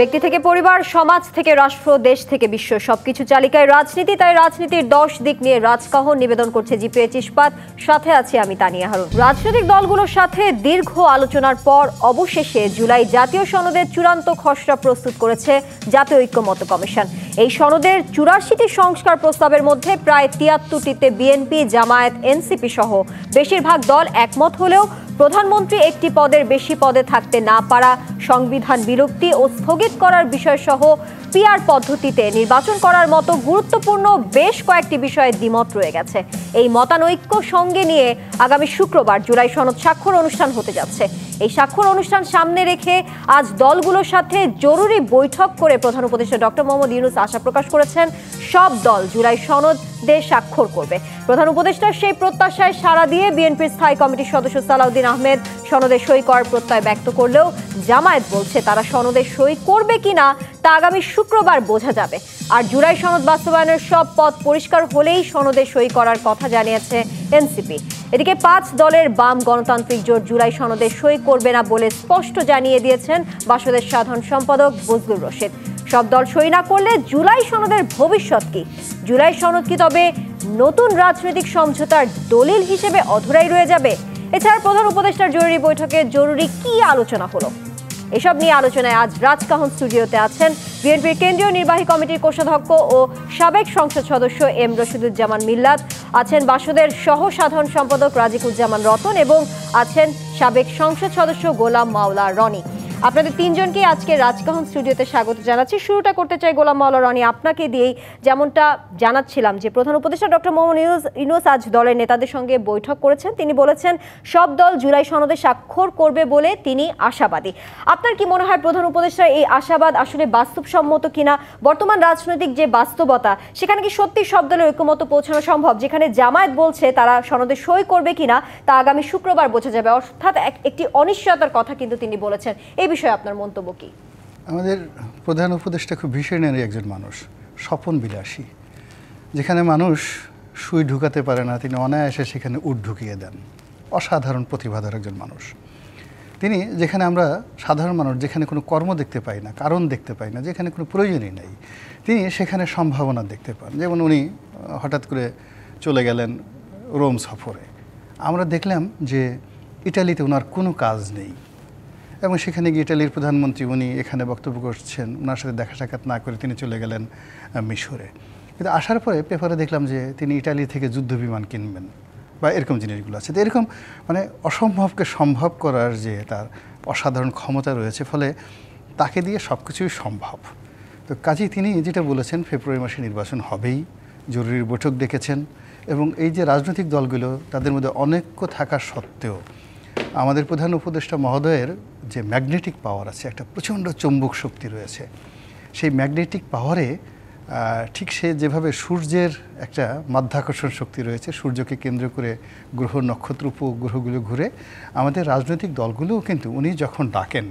ব্যক্তি থেকে পরিবার, সমাজ থেকে রাষ্ট্র, দেশ থেকে বিশ্ব, সবকিছু চালিকায় রাজনীতি। তাই রাজনীতির 10 দিক নিয়ে রাজকাহন নিবেদন করছে জিপিএইচ ইস্পাত। সাথে আছি আমি তানিয়া হারুন। রাজনৈতিক দলগুলোর সাথে দীর্ঘ আলোচনার পর অবশেষে জুলাই জাতীয় সনদের চূড়ান্ত খসড়া প্রস্তুত করেছে জাতীয় ঐক্যমত্য কমিশন। এই সনদের 84টি সংস্কার প্রস্তাবের মধ্যে প্রায় 73টিতে বিএনপি, জামায়াত, এনসিপি সহ বেশিরভাগ দল একমত হলেও প্রধানমন্ত্রী একটি পদের বেশি পদে থাকতে না পারা, সংবিধান বিলুপ্তি ও স্থগিত করার বিষয় সহ পিআর পদ্ধতিতে নির্বাচন করার মতো গুরুত্বপূর্ণ বেশ কয়েকটি বিষয়ে দ্বিমত রয়ে গেছে। এই মতানৈক্য সঙ্গে নিয়ে আগামী শুক্রবার জুলাই সনদ স্বাক্ষর অনুষ্ঠান হতে যাচ্ছে। এই স্বাক্ষর অনুষ্ঠান সামনে রেখে আজ দলগুলোর সাথে জরুরি বৈঠক করে প্রধান উপদেষ্টা ডক্টর মোহাম্মদ ইউনূস আশা প্রকাশ করেছেন সব দল জুলাই সনদে স্বাক্ষর করবে। প্রধান উপদেষ্টার সেই প্রত্যাশায় সাড়া দিয়ে বিএনপির স্থায়ী কমিটির সদস্য সালাউদ্দিন আহমেদ সনদে সই করার প্রত্যয় ব্যক্ত করলেও জামায়াত বলছে তারা সনদে সই করবে কিনা তা আগামী শুক্রবার বোঝা যাবে। আর জুলাই সনদ বাস্তবায়নের সব পথ পরিষ্কার হলেই সনদে সই করার কথা জানিয়েছে এনসিপি। এদিকে 5 দলের বাম গণতান্ত্রিক জোট জুলাই সনদে সই করবে না বলে স্পষ্ট জানিয়ে দিয়েছেন বাসদের সাধারণ সম্পাদক বজলুর রশিদ। সব দল সই না করলে জুলাই সনদের ভবিষ্যৎ কি? জুলাই সনদ কি তবে নতুন রাজনৈতিক সমঝোতার দলিল হিসেবে অধরাই রয়ে যাবে? এছাড়া প্রধান উপদেষ্টার জরুরি বৈঠকে জরুরি কি আলোচনা হলো, এসব নিয়ে আলোচনায় আজ রাজকাহন স্টুডিওতে আছেন বিএনপির কেন্দ্রীয় নির্বাহী কমিটির কোষাধ্যক্ষ ও সাবেক সংসদ সদস্য এম রশিদুজ্জামান মিল্লাত, আছেন বাসদের সহ সাধারণ সম্পাদক রাজিকুজ্জামান রতন এবং আছেন সাবেক সংসদ সদস্য গোলাম মাওলা রনি। আপনাদের তিনজনকে আজকে রাজকাহন স্টুডিওতে স্বাগত জানাচ্ছি। শুরুটা করতে চাই গোলাম মাওলা রনি আপনাকে দিয়েই। যেমনটা জানাচ্ছিলাম যে প্রধান উপদেষ্টা ডক্টর মোহাম্মদ ইউনূস আজ দলের নেতাদের সঙ্গে বৈঠক করেছেন। তিনি বলেছেন সব দল জুলাই সনদে স্বাক্ষর করবে বলে তিনি আশাবাদী। আপনার কি মনে হয় প্রধান উপদেষ্টার এই আশাবাদ আসলে বাস্তবসম্মত কিনা? বর্তমান রাজনৈতিক যে বাস্তবতা, সেখানে কি সত্যি সব দলের ঐক্যমত্য পৌঁছানো সম্ভব? যেখানে জামায়াত বলছে তারা সনদে সই করবে কিনা তা আগামী শুক্রবার বোঝা যাবে, অর্থাৎ একটি অনিশ্চয়তার কথা কিন্তু তিনি বলেছেন। এই বিষয়ে আপনার মন্তব্য কি? আমাদের প্রধান উপদেষ্টা খুব ভিশনারি একজন মানুষ, স্বপন বিলাসী। যেখানে মানুষ সুই ঢুকাতে পারে না তিনি অনায়াসে সেখানে উট ঢুকিয়ে দেন। অসাধারণ প্রতিভাধর একজন মানুষ তিনি। যেখানে আমরা সাধারণ মানুষ যেখানে কোনো কর্ম দেখতে পাই না, কারণ দেখতে পাই না, যেখানে কোনো প্রয়োজনই নেই, তিনি সেখানে সম্ভাবনা দেখতে পান। যেমন উনি হঠাৎ করে চলে গেলেন রোম সফরে। আমরা দেখলাম যে ইটালিতে ওনার কোনো কাজ নেই এবং সেখানে গিয়ে ইটালির প্রধানমন্ত্রী উনি এখানে বক্তব্য করছেন, ওনার সাথে দেখা সাক্ষাৎ না করে তিনি চলে গেলেন মিশরে। কিন্তু আসার পরে পেপারে দেখলাম যে তিনি ইটালি থেকে যুদ্ধ বিমান কিনবেন বা এরকম জিনিসগুলো আছে। তো এরকম মানে অসম্ভবকে সম্ভব করার যে তার অসাধারণ ক্ষমতা রয়েছে, ফলে তাকে দিয়ে সব কিছুই সম্ভব। তো কাজেই তিনি যেটা বলেছেন ফেব্রুয়ারি মাসে নির্বাচন হবেই, জরুরি বৈঠক ডেকেছেন এবং এই যে রাজনৈতিক দলগুলো তাদের মধ্যে অনৈক্য থাকা সত্ত্বেও আমাদের প্রধান উপদেষ্টা মহোদয়ের যে ম্যাগনেটিক পাওয়ার আছে, একটা প্রচণ্ড চৌম্বক শক্তি রয়েছে। সেই ম্যাগনেটিক পাওয়ারে ঠিক সে যেভাবে সূর্যের একটা মাধ্যাকর্ষণ শক্তি রয়েছে, সূর্যকে কেন্দ্র করে গ্রহ, নক্ষত্র, উপগ্রহগুলো ঘুরে, আমাদের রাজনৈতিক দলগুলোও কিন্তু উনি যখন ডাকেন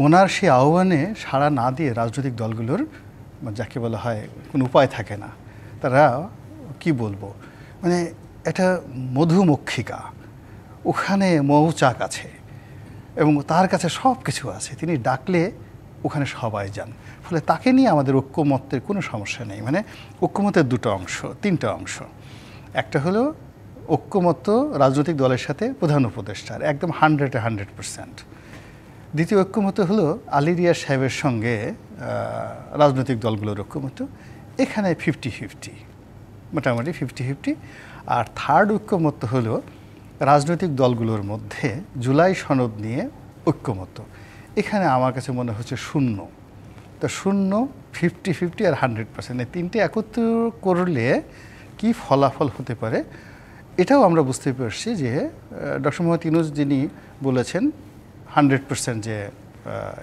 ওনার সেই আহ্বানে সাড়া না দিয়ে রাজনৈতিক দলগুলোর যাকে বলা হয় কোনো উপায় থাকে না। তারা কি বলবো, মানে এটা মধুমক্ষিকা, ওখানে মৌচাক আছে এবং তার কাছে সব কিছু আছে। তিনি ডাকলে ওখানে সবাই যান। ফলে তাকে নিয়ে আমাদের ঐক্যমত্যের কোনো সমস্যা নেই। মানে ঐক্যমতের তিনটা অংশ। একটা হলো ঐক্যমত্য রাজনৈতিক দলের সাথে প্রধান উপদেষ্টার একদম 100% দ্বিতীয় ঐক্যমত্য হলো আলী রিয়াজ সাহেবের সঙ্গে রাজনৈতিক দলগুলোর ঐক্যমত্য, এখানে 50-50, মোটামুটি 50-50। আর থার্ড ঐক্যমত্য হলো রাজনৈতিক দলগুলোর মধ্যে জুলাই সনদ নিয়ে ঐক্যমত্য। এখানে আমার কাছে মনে হচ্ছে শূন্য। তো শূন্য, 50-50 আর 100%, এই তিনটে একত্র করলে কি ফলাফল হতে পারে এটাও আমরা বুঝতে পারছি যে ডক্টর মোহাম্মদ ইউনূস যিনি বলেছেন 100% যে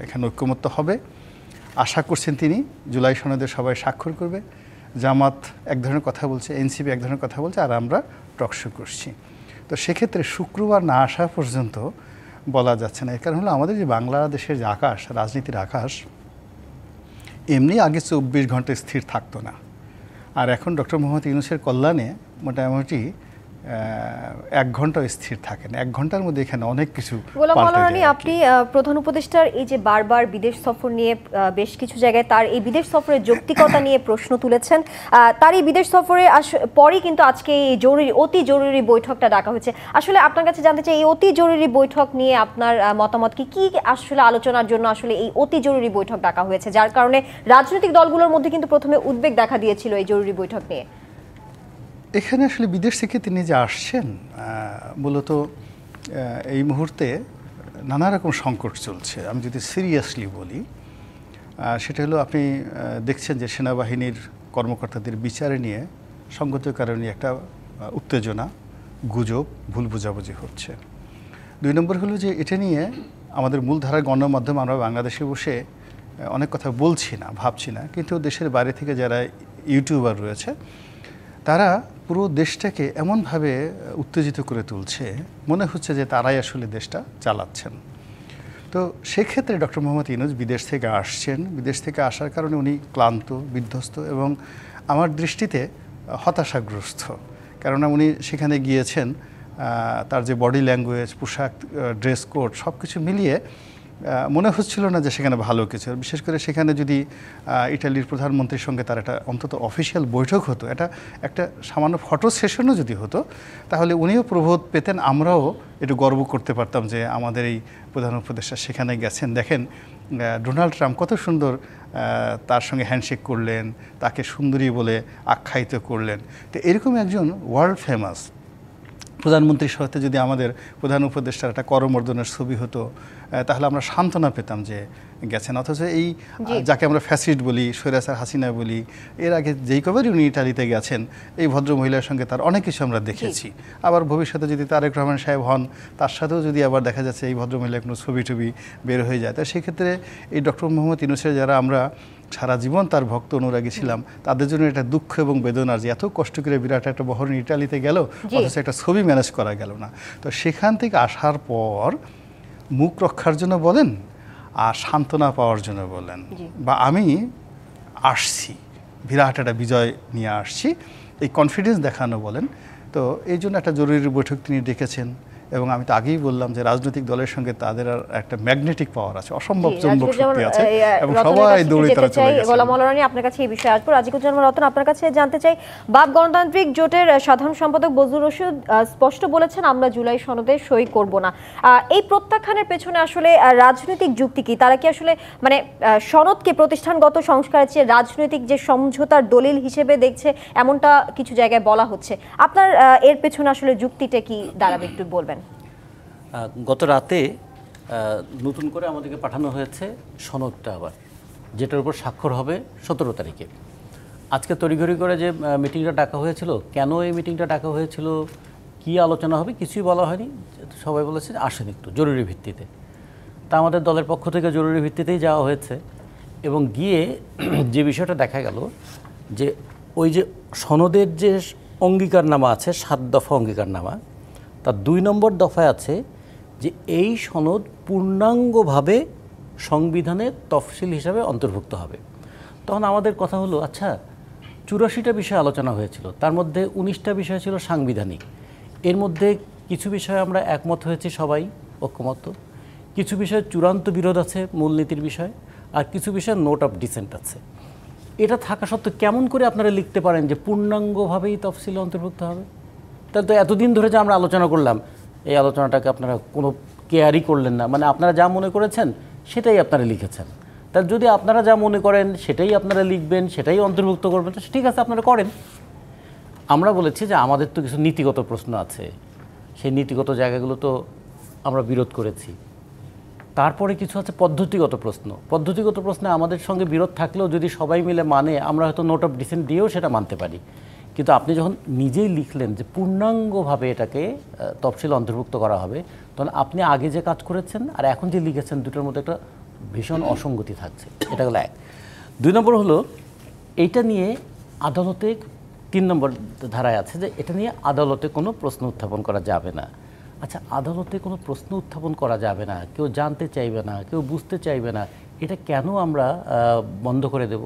এখানে ঐক্যমত্য হবে, আশা করছেন তিনি জুলাই সনদে সবাই স্বাক্ষর করবে। জামাত এক ধরনের কথা বলছে, এনসিপি এক ধরনের কথা বলছে, আর আমরা টকশো করছি। তো সেক্ষেত্রে শুক্রবার না আসা পর্যন্ত বলা যাচ্ছে না। এর কারণ হলো আমাদের যে বাংলাদেশের যে আকাশ, রাজনীতির আকাশ, এমনি আগে 24 ঘন্টা স্থির থাকতো না। আর এখন ডক্টর মোহাম্মদ ইউনূসের কল্যাণে মোটামুটি 1 ঘন্টাও স্থির থাকেন। 1 ঘন্টার মধ্যে এখানে অনেক কিছু গোলাম পাল্টে মাওলা যায় রানী, আর কি। আপনি প্রধান উপদেষ্টার এই যে বারবার বিদেশ সফর নিয়ে বেশ কিছু জায়গায় তার এই বিদেশ সফরের যৌক্তিকতা নিয়ে প্রশ্ন তুলেছেন। তার এই বিদেশ সফরে পরই কিন্তু আজকে এই অতি জরুরি বৈঠকটা ডাকা হয়েছে। আসলে আপনার কাছে জানতে চাই, এই অতি জরুরি বৈঠক নিয়ে আপনার মতামত কি? কি আসলে আলোচনার জন্য আসলে এই অতি জরুরি বৈঠক ডাকা হয়েছে, যার কারণে রাজনৈতিক দলগুলোর মধ্যে কিন্তু প্রথমে উদ্বেগ দেখা দিয়েছিল এই জরুরি বৈঠক নিয়ে? এখানে আসলে বিদেশ থেকে তিনি যে আসছেন, মূলত এই মুহূর্তে নানা রকম সংকট চলছে। আমি যদি সিরিয়াসলি বলি, সেটা হলো আপনি দেখছেন যে সেনাবাহিনীর কর্মকর্তাদের বিচারে নিয়ে সঙ্গত কারণে একটা উত্তেজনা, গুজব, ভুল বোঝাবুঝি হচ্ছে। 2 নম্বর হলো যে এটা নিয়ে আমাদের মূলধারার গণমাধ্যম, আমরা বাংলাদেশে বসে অনেক কথা বলছি না, ভাবছি না, কিন্তু দেশের বাইরে থেকে যারা ইউটিউবার রয়েছে তারা পুরো দেশটাকে এমনভাবে উত্তেজিত করে তুলছে, মনে হচ্ছে যে তারাই আসলে দেশটা চালাচ্ছেন। তো সেক্ষেত্রে ডক্টর মোহাম্মদ ইউনূস বিদেশ থেকে আসছেন। বিদেশ থেকে আসার কারণে উনি ক্লান্ত, বিধ্বস্ত এবং আমার দৃষ্টিতে হতাশাগ্রস্ত। কেননা উনি সেখানে গিয়েছেন, তার যে বডি ল্যাঙ্গুয়েজ, পোশাক, ড্রেস কোড সব কিছু মিলিয়ে মনে হচ্ছিল না যে সেখানে ভালো কিছু। বিশেষ করে সেখানে যদি ইটালির প্রধানমন্ত্রীর সঙ্গে তার একটা অন্তত অফিসিয়াল বৈঠক হতো, একটা সামান্য ফটো সেশনও যদি হতো, তাহলে উনিও প্রবোধ পেতেন, আমরাও একটু গর্ব করতে পারতাম যে আমাদের এই প্রধান উপদেষ্টা সেখানে গেছেন। দেখেন ডোনাল্ড ট্রাম্প কত সুন্দর তার সঙ্গে হ্যান্ডশেক করলেন, তাকে সুন্দরী বলে আখ্যায়িত করলেন। তো এরকম একজন ওয়ার্ল্ড ফেমাস প্রধানমন্ত্রীর সাথে যদি আমাদের প্রধান উপদেষ্টার একটা করমর্দনের ছবি হতো, তাহলে আমরা সান্ত্বনা পেতাম যে গেছেন। অথচ এই যাকে আমরা ফ্যাসিস্ট বলি, স্বৈরাচার হাসিনা বলি, এর আগে যেই কবারই উনি ইটালিতে গেছেন, এই ভদ্র মহিলার সঙ্গে তার অনেক কিছু আমরা দেখেছি। আবার ভবিষ্যতে যদি তারেক রহমান সাহেব হন, তার সাথেও যদি আবার দেখা যাচ্ছে এই ভদ্র মহিলার কোনো ছবি টবি বের হয়ে যায়, তো সেক্ষেত্রে এই ডক্টর মোহাম্মদ ইউনূসের যারা আমরা সারা জীবন তার ভক্ত অনুরাগী ছিলাম, তাদের জন্য এটা দুঃখ এবং বেদনার যে এত কষ্ট করে বিরাট একটা বহরণ ইটালিতে গেল, অথচ একটা ছবি ম্যানেজ করা গেল না। তো সেখান থেকে আসার পর মুখ রক্ষার জন্য বলেন আর সান্ত্বনা পাওয়ার জন্য বলেন, বা আমি আসছি, বিরাট একটা বিজয় নিয়ে আসছি, এই কনফিডেন্স দেখানো বলেন, তো এই জন্য একটা জরুরি বৈঠক তিনি ডেকেছেন। এবং আমি তো আগেই বললাম যে রাজনৈতিক দলের সঙ্গে তাদের একটা ম্যাগনেটিক পাওয়ার আছে, অসম্ভব চৌম্বক শক্তি আছে, এবং সবাই দৌড়ে তারা চলে গেছে। গোলাম মাওলা রানী, আপনার কাছে এই বিষয়ে আসবো। রাজিকুজ্জামান রতন, আপনার কাছে জানতে চাই, বাপ গণতান্ত্রিক জোটের সাধারণ সম্পাদক বজলুর রশিদ স্পষ্ট বলেছেন আমরা জুলাই সনদে সই করব না। এই প্রত্যাখ্যানের পেছনে আসলে রাজনৈতিক যুক্তি কি? তারা কি আসলে মানে সনদকে প্রতিষ্ঠানগত সংস্কারের চেয়ে রাজনৈতিক যে সমঝোতার দলিল হিসেবে দেখছে, এমনটা কিছু জায়গায় বলা হচ্ছে। আপনার এর পেছনে আসলে যুক্তিটা কি দাঁড়াবে, একটু বলবেন? গত রাতে নতুন করে আমাদেরকে পাঠানো হয়েছে সনদটা আবার, যেটার উপর স্বাক্ষর হবে 17 তারিখে। আজকে তড়িঘড়ি করে যে মিটিংটা ডাকা হয়েছিল, কেন এই মিটিংটা ডাকা হয়েছিল, কি আলোচনা হবে, কিছুই বলা হয়নি। সবাই বলেছে আসেন একটু জরুরি ভিত্তিতে। তা আমাদের দলের পক্ষ থেকে জরুরি ভিত্তিতেই যাওয়া হয়েছে, এবং গিয়ে যে বিষয়টা দেখা গেল যে ওই যে সনদের যে অঙ্গীকারনামা আছে, 7 দফা অঙ্গীকারনামা, তার 2 নম্বর দফায় আছে যে এই সনদ পূর্ণাঙ্গভাবে সংবিধানের তফসিল হিসাবে অন্তর্ভুক্ত হবে। তখন আমাদের কথা হলো, আচ্ছা 84টা বিষয় আলোচনা হয়েছিল, তার মধ্যে 19টা বিষয় ছিল সাংবিধানিক। এর মধ্যে কিছু বিষয়ে আমরা একমত হয়েছি, সবাই ঐক্যমত, কিছু বিষয়ে চূড়ান্ত বিরোধ আছে মূলনীতির বিষয়, আর কিছু বিষয়ে নোট অফ ডিসেন্ট আছে। এটা থাকা সত্ত্বেও কেমন করে আপনারা লিখতে পারেন যে পূর্ণাঙ্গভাবেই তফসিলে অন্তর্ভুক্ত হবে? তাহলে তো এতদিন ধরে যে আমরা আলোচনা করলাম, এই আলোচনাটাকে আপনারা কোনো কেয়ারই করলেন না, মানে আপনারা যা মনে করেছেন সেটাই আপনারা লিখেছেন। তাহলে যদি আপনারা যা মনে করেন সেটাই আপনারা লিখবেন, সেটাই অন্তর্ভুক্ত করবেন, তো ঠিক আছে আপনারা করেন। আমরা বলেছি যে আমাদের তো কিছু নীতিগত প্রশ্ন আছে, সেই নীতিগত জায়গাগুলো তো আমরা বিরোধ করেছি। তারপরে কিছু আছে পদ্ধতিগত প্রশ্ন। পদ্ধতিগত প্রশ্নে আমাদের সঙ্গে বিরোধ থাকলেও যদি সবাই মিলে মানে, আমরা হয়তো নোট অফ ডিসেন্ট দিয়েও সেটা মানতে পারি। কিন্তু আপনি যখন নিজেই লিখলেন যে পূর্ণাঙ্গভাবে এটাকে তফসিল অন্তর্ভুক্ত করা হবে, তখন আপনি আগে যে কাজ করেছেন আর এখন যে লিখেছেন, দুটোর মধ্যে একটা ভীষণ অসঙ্গতি থাকছে। এটা হলো 1। 2 নম্বর হলো, এইটা নিয়ে আদালতে 3 নম্বর ধারায় আছে যে এটা নিয়ে আদালতে কোনো প্রশ্ন উত্থাপন করা যাবে না। আচ্ছা, আদালতে কোনো প্রশ্ন উত্থাপন করা যাবে না, কেউ জানতে চাইবে না, কেউ বুঝতে চাইবে না, এটা কেন আমরা বন্ধ করে দেব?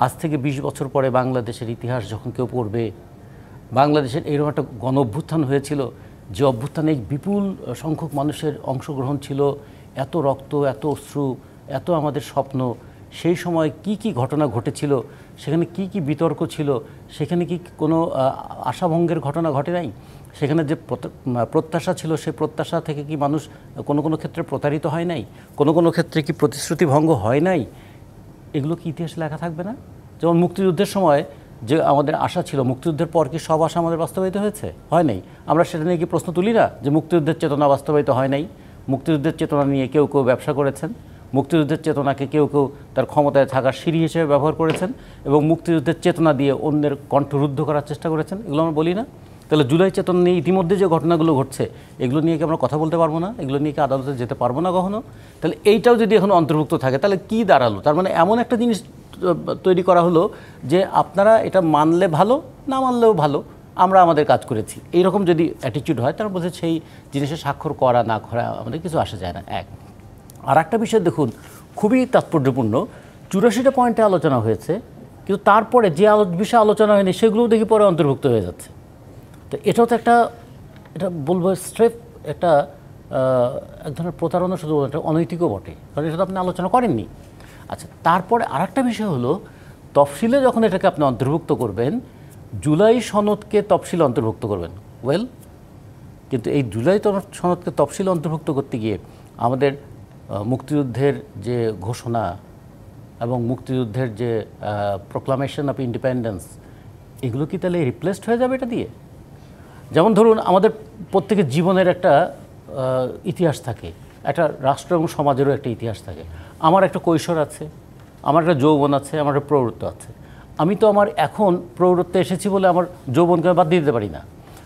আজ থেকে 20 বছর পরে বাংলাদেশের ইতিহাস যখন কেউ পড়বে, বাংলাদেশের এইরকম একটা গণ অভ্যুত্থান হয়েছিল, যে অভ্যুত্থানে বিপুল সংখ্যক মানুষের অংশগ্রহণ ছিল, এত রক্ত, এত অশ্রু, এত আমাদের স্বপ্ন, সেই সময় কি কি ঘটনা ঘটেছিল, সেখানে কি কি বিতর্ক ছিল, সেখানে কি কোনো আশাভঙ্গের ঘটনা ঘটে নাই, সেখানে যে প্রত্যাশা ছিল সেই প্রত্যাশা থেকে কি মানুষ কোনো কোনো ক্ষেত্রে প্রতারিত হয় নাই, কোনো কোনো ক্ষেত্রে কি প্রতিশ্রুতি ভঙ্গ হয় নাই, এগুলো কি ইতিহাসে লেখা থাকবে না? যেমন মুক্তিযুদ্ধের সময় যে আমাদের আশা ছিল, মুক্তিযুদ্ধের পর কি সব আশা আমাদের বাস্তবায়িত হয়েছে? হয় নাই। আমরা সেটা নিয়ে কি প্রশ্ন তুলি না যে মুক্তিযুদ্ধের চেতনা বাস্তবায়িত হয় নাই? মুক্তিযুদ্ধের চেতনা নিয়ে কেউ কেউ ব্যবসা করেছেন, মুক্তিযুদ্ধের চেতনাকে কেউ কেউ তার ক্ষমতায় থাকার সিঁড়ি হিসেবে ব্যবহার করেছেন, এবং মুক্তিযুদ্ধের চেতনা দিয়ে অন্যের কণ্ঠরুদ্ধ করার চেষ্টা করেছেন। এগুলো আমরা বলি না? তাহলে জুলাই চেতনা নিয়ে ইতিমধ্যে যে ঘটনাগুলো ঘটছে, এগুলো নিয়ে কি আমরা কথা বলতে পারবো না? এগুলো নিয়ে কি আদালতে যেতে পারবো না কখনো? তাহলে এইটাও যদি এখন অন্তর্ভুক্ত থাকে, তাহলে কি দাঁড়ালো? তার মানে এমন একটা জিনিস তৈরি করা হলো যে আপনারা এটা মানলে ভালো, না মানলেও ভালো, আমরা আমাদের কাজ করেছি, এইরকম যদি অ্যাটিটিউড হয়, তার মধ্যে সেই জিনিসে স্বাক্ষর করা না করা আমাদের কিছু আসে যায় না। এক আর একটা বিষয় দেখুন, খুবই তাৎপর্যপূর্ণ, 84টা পয়েন্টে আলোচনা হয়েছে, কিন্তু তারপরে যে বিষয়ে আলোচনা হয়নি সেগুলোও দেখি পরে অন্তর্ভুক্ত হয়ে যাচ্ছে। তো এটাও তো একটা, এটা বলবো স্ট্রেপ একটা এক ধরনের প্রতারণা, শুধু একটা অনৈতিকও বটে, কারণ এটা তো আপনি আলোচনা করেননি। আচ্ছা, তারপরে আরেকটা বিষয় হলো, তফসিলে যখন এটাকে আপনি অন্তর্ভুক্ত করবেন, জুলাই সনদকে তফসিলে অন্তর্ভুক্ত করবেন, ওয়েল, কিন্তু এই জুলাই সনদকে তফসিলে অন্তর্ভুক্ত করতে গিয়ে আমাদের মুক্তিযুদ্ধের যে ঘোষণা এবং মুক্তিযুদ্ধের যে প্রোক্লামেশন অফ ইন্ডিপেন্ডেন্স, এগুলো কি তাহলে রিপ্লেসড হয়ে যাবে এটা দিয়ে? যেমন ধরুন, আমাদের প্রত্যেকের জীবনের একটা ইতিহাস থাকে, একটা রাষ্ট্র এবং সমাজেরও একটা ইতিহাস থাকে। আমার একটা কৈশোর আছে, আমার একটা যৌবন আছে, আমার একটা প্রৌঢ়ত্ব আছে। আমি তো আমার এখন প্রৌঢ়ত্বে এসেছি বলে আমার যৌবনকে বাদ দিয়ে দিতে পারি না।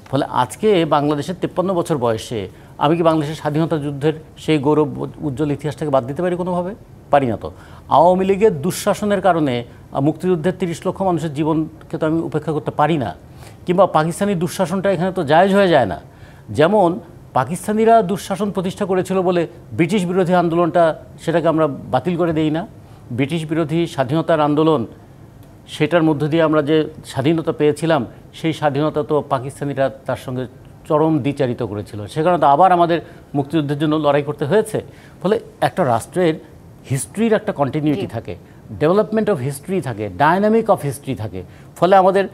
ফলে আজকে বাংলাদেশের 53 বছর বয়সে আমি কি বাংলাদেশের স্বাধীনতা যুদ্ধের সেই গৌরব উজ্জ্বল ইতিহাসটাকে বাদ দিতে পারি কোনোভাবে? পারি না তো। আওয়ামী লীগের দুঃশাসনের কারণে মুক্তিযুদ্ধের 30 লক্ষ মানুষের জীবনকে তো আমি উপেক্ষা করতে পারি না, কিংবা পাকিস্তানি দুঃশাসনটা এখানে তো জায়েজ হয়ে যায় না। যেমন পাকিস্তানিরা দুঃশাসন প্রতিষ্ঠা করেছিল বলে ব্রিটিশ বিরোধী আন্দোলনটা, সেটাকে আমরা বাতিল করে দেই না। ব্রিটিশ বিরোধী স্বাধীনতার আন্দোলন, সেটার মধ্য দিয়ে আমরা যে স্বাধীনতা পেয়েছিলাম, সেই স্বাধীনতা তো পাকিস্তানিরা তার সঙ্গে চরম দ্বিচারিত করেছিল, সে কারণে তো আবার আমাদের মুক্তিযুদ্ধের জন্য লড়াই করতে হয়েছে। ফলে একটা রাষ্ট্রের হিস্ট্রির একটা কন্টিনিউটি থাকে, ডেভেলপমেন্ট অফ হিস্ট্রি থাকে, ডায়নামিক অফ হিস্ট্রি থাকে। ফলে আমাদের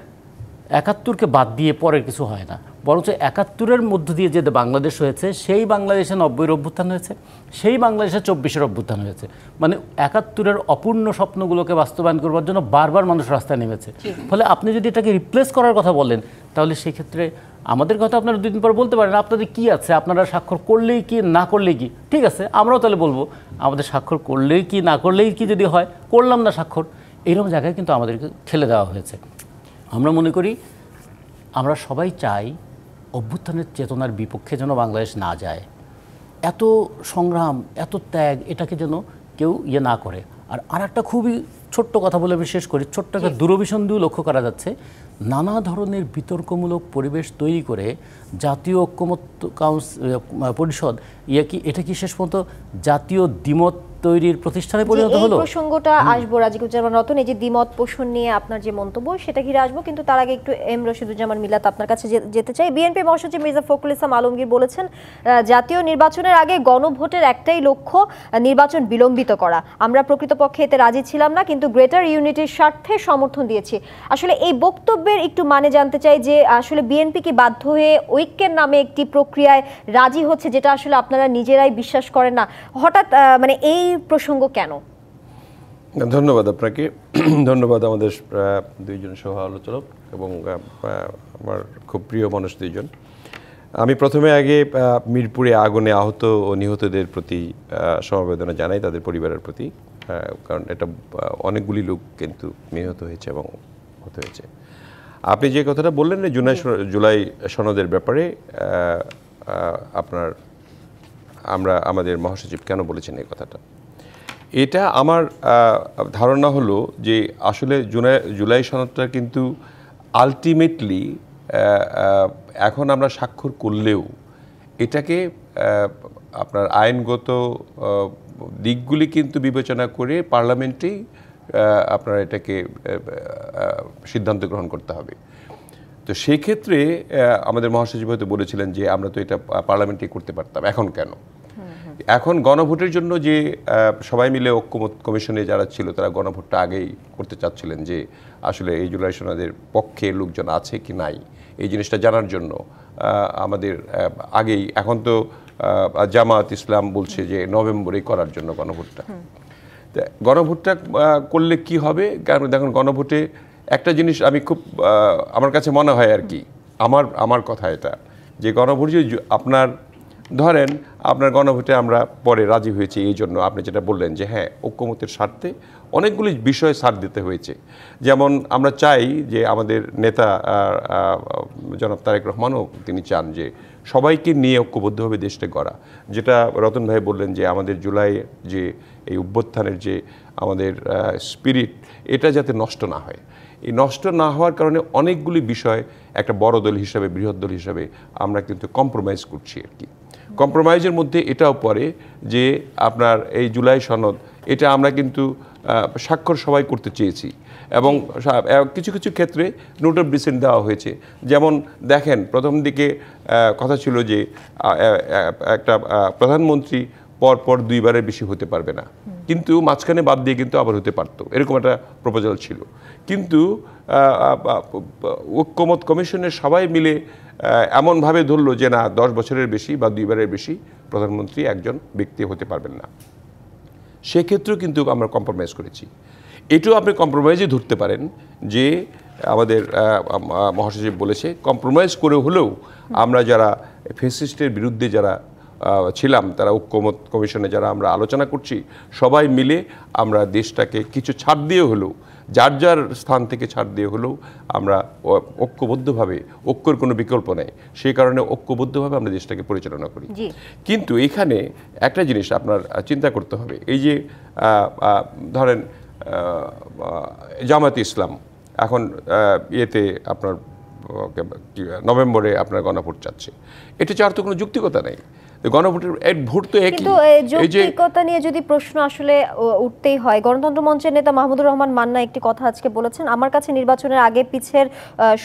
71কে বাদ দিয়ে পরের কিছু হয় না, বরঞ্চ 71-এর মধ্য দিয়ে যে বাংলাদেশ হয়েছে, সেই বাংলাদেশে 90-এর অভ্যুত্থান হয়েছে, সেই বাংলাদেশে 24-এর অভ্যুত্থান হয়েছে। মানে 71-এর অপূর্ণ স্বপ্নগুলোকে বাস্তবায়ন করবার জন্য বারবার মানুষ রাস্তায় নেমেছে। ফলে আপনি যদি এটাকে রিপ্লেস করার কথা বলেন, তাহলে সেই ক্ষেত্রে আমাদের কথা আপনারা 2 দিন পর বলতে পারেন আপনাদের কি আছে, আপনারা স্বাক্ষর করলেই কি না করলেই কি, ঠিক আছে, আমরাও তাহলে বলবো আমাদের স্বাক্ষর করলেই কি না করলেই কি, যদি হয় করলাম না স্বাক্ষর। এইরকম জায়গায় কিন্তু আমাদেরকে ঠেলে দেওয়া হয়েছে। আমরা মনে করি, আমরা সবাই চাই অভ্যুত্থানের চেতনার বিপক্ষে যেন বাংলাদেশ না যায়, এত সংগ্রাম, এত ত্যাগ, এটাকে যেন কেউ না করে। আর একটা খুবই ছোট্ট কথা বলে আমি শেষ করি, ছোট্ট একটা দূরভিসন্ধিও লক্ষ্য করা যাচ্ছে। নানা ধরনের বিতর্কমূলক পরিবেশ তৈরি করে জাতীয় ঐক্যমত্য পরিষদ এটা কি শেষ পর্যন্ত জাতীয় দ্বিমত তৈরির প্রতিষ্ঠানে পরিণত হলো? এই প্রসঙ্গটা আসবো রাজিকুজ্জামান রতন, এই যে দ্বিমত পোষণ নিয়ে আপনার যে মন্তব্য, সেটা ঘিরে আসবো, কিন্তু তার আগে একটু এম রশিদুজ্জামান মিলাত আপনার কাছে যেতে চাই। বিএনপি মহাসচিব মির্জা ফখরুল ইসলাম আলমগীর বলেছেন, জাতীয় নির্বাচনের আগে গণভোটের একটাই লক্ষ্য, নির্বাচন বিলম্বিত করা। আমরা প্রকৃতপক্ষে এতে রাজি ছিলাম না, কিন্তু গ্রেটার ইউনিটির স্বার্থে সমর্থন দিয়েছি। আসলে এই বক্তব্যের একটু মানে জানতে চাই, যে আসলে বিএনপি কি বাধ্য হয়ে ঐক্যের নামে একটি প্রক্রিয়ায় রাজি হচ্ছে, যেটা আসলে আপনারা নিজেরাই বিশ্বাস করেন না? হঠাৎ মানে এই প্রসঙ্গ কেন? ধন্যবাদ আপনাকে, ধন্যবাদ আমাদের 2 জন সহ আলোচক এবং আমার খুব প্রিয় মানুষ 2 জন। আমি প্রথমে আগে মিরপুরে আগুনে আহত ও নিহতদের প্রতি সমবেদনা জানাই, তাদের পরিবারের প্রতি, কারণ এটা অনেকগুলি লোক কিন্তু নিহত হয়েছে এবং হতে হয়েছে। আপনি যে কথাটা বললেন জুলাই সনদের ব্যাপারে, আমরা আমাদের মহাসচিব কেন বলেছেন এই কথাটা, এটা আমার ধারণা হলো যে আসলে জুলাই সনদটা কিন্তু আলটিমেটলি এখন আমরা স্বাক্ষর করলেও এটাকে আপনার আইনগত দিকগুলি কিন্তু বিবেচনা করে পার্লামেন্টেই আপনার এটাকে সিদ্ধান্ত গ্রহণ করতে হবে। তো তো সেই ক্ষেত্রে আমাদের মহাসচিব হয়তো বলেছিলেন যে আমরা তো এটা পার্লামেন্টে করতে পারতাম, এখন কেন? এখন গণভোটের জন্য যে সবাই মিলে ঐক্যমত কমিশনে যারা ছিল তারা গণভোটটা আগেই করতে চাচ্ছিলেন যে আসলে এই জুলাই সনদের পক্ষে লোকজন আছে কি নাই এই জিনিসটা জানার জন্য আমাদের আগেই, এখন তো জামাত ইসলাম বলছে যে নভেম্বরে করার জন্য গণভোটটা। গণভোটটা করলে কি হবে? কারণ দেখুন গণভোটে একটা জিনিস আমি খুব আমার কাছে মনে হয় আর কি, আমার কথা এটা, যে গণভোট যে আপনার ধরেন আপনার গণভোটে আমরা পরে রাজি হয়েছি এই জন্য আপনি যেটা বললেন যে হ্যাঁ ঐক্যমতের স্বার্থে অনেকগুলি বিষয়ে ছাড় দিতে হয়েছে। যেমন আমরা চাই যে আমাদের নেতা জনাব তারেক রহমানও তিনি চান যে সবাইকে নিয়ে ঐক্যবদ্ধভাবে দেশটা গড়া, যেটা রতন ভাই বললেন যে আমাদের জুলাই যে এই অভ্যুত্থানের যে আমাদের স্পিরিট এটা যাতে নষ্ট না হয়। এই নষ্ট না হওয়ার কারণে অনেকগুলি বিষয় একটা বড় দল হিসাবে, বৃহৎ দল হিসাবে আমরা কিন্তু কম্প্রোমাইজ করছি আর কি। কম্প্রোমাইজের মধ্যে এটাও পড়ে যে আপনার এই জুলাই সনদ এটা আমরা কিন্তু স্বাক্ষর সবাই করতে চেয়েছি এবং কিছু কিছু ক্ষেত্রে নোট অফ ডিসেন্ট দেওয়া হয়েছে। যেমন দেখেন প্রথম দিকে কথা ছিল যে একটা প্রধানমন্ত্রী পরপর 2 বারের বেশি হতে পারবে না, কিন্তু মাঝখানে বাদ দিয়ে কিন্তু আবার হতে পারতো, এরকম একটা প্রপোজাল ছিল। কিন্তু ঐক্যমত কমিশনের সবাই মিলে এমনভাবে ধরলো যে না 10 বছরের বেশি বা 2 বারের বেশি প্রধানমন্ত্রী একজন ব্যক্তি হতে পারবেন না। সেক্ষেত্রেও কিন্তু আমরা কম্প্রোমাইজ করেছি। এটাও আপনি কম্প্রোমাইজে ধরতে পারেন যে আমাদের মহাসচিব বলেছে কম্প্রোমাইজ করে হলেও আমরা যারা ফ্যাসিস্টের বিরুদ্ধে যারা ছিলাম তারা ঐক্যমত কমিশনে যারা আমরা আলোচনা করছি সবাই মিলে আমরা দেশটাকে কিছু ছাড় দিয়ে হলেও, যার যার স্থান থেকে ছাড় দিয়ে হলেও আমরা ঐক্যবদ্ধভাবে, ঐক্যের কোনো বিকল্প নেই, সেই কারণে ঐক্যবদ্ধভাবে আমরা দেশটাকে পরিচালনা করি। কিন্তু এখানে একটা জিনিস আপনার চিন্তা করতে হবে, এই যে ধরেন জামায়াতে ইসলাম এখন ইয়েতে আপনার নভেম্বরে আপনার গণভোট চাচ্ছে, এটা চাওয়ার তো কোনো যৌক্তিকতা নেই। গণভোটের ভোট তো একই, কিন্তু যৌক্তিকতা নিয়ে যদি প্রশ্ন আসলে উঠতেই হয়, গণতন্ত্র মঞ্চের নেতা মাহমুদুর রহমান মান্না একটি কথা আজকে বলেছেন, আমার কাছে নির্বাচনের আগে পিছের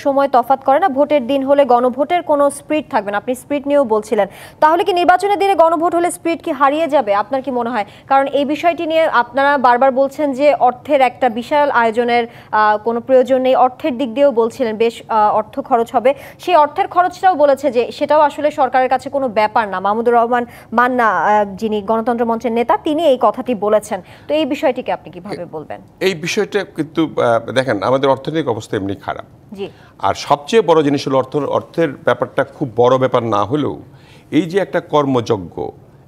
সময় তফাৎ করে না, ভোটের দিন হলে গণভোটের কোনো স্পিরিট থাকবে না। আপনি স্পিরিট নিয়েও বলছিলেন, তাহলে কি নির্বাচনের দিনে গণভোট হলে স্পিরিট কি হারিয়ে যাবে? আপনার কি মনে হয়? কারণ এই বিষয়টি নিয়ে আপনারা বারবার বলছেন যে অর্থের একটা বিশাল আয়োজনের কোনো প্রয়োজন নেই, অর্থের দিক দিয়েও বলছিলেন বেশ অর্থ খরচ হবে, সেই অর্থের খরচটাও বলেছে যে সেটাও আসলে সরকারের কাছে কোনো ব্যাপার না। মাহমুদুর রহমান মান্না যিনি গণতন্ত্র মঞ্চের নেতা তিনি এই কথাটি বলেছেন, তো এই বিষয়টিকে আপনি কিভাবে বলবেন? এই বিষয়টা কিন্তু দেখেন আমাদের অর্থনৈতিক অবস্থা এমনি খারাপ, জি, আর সবচেয়ে বড় জিনিস হলো অর্থের ব্যাপারটা খুব বড় ব্যাপার না হলেও এই যে একটা কর্মযজ্ঞ,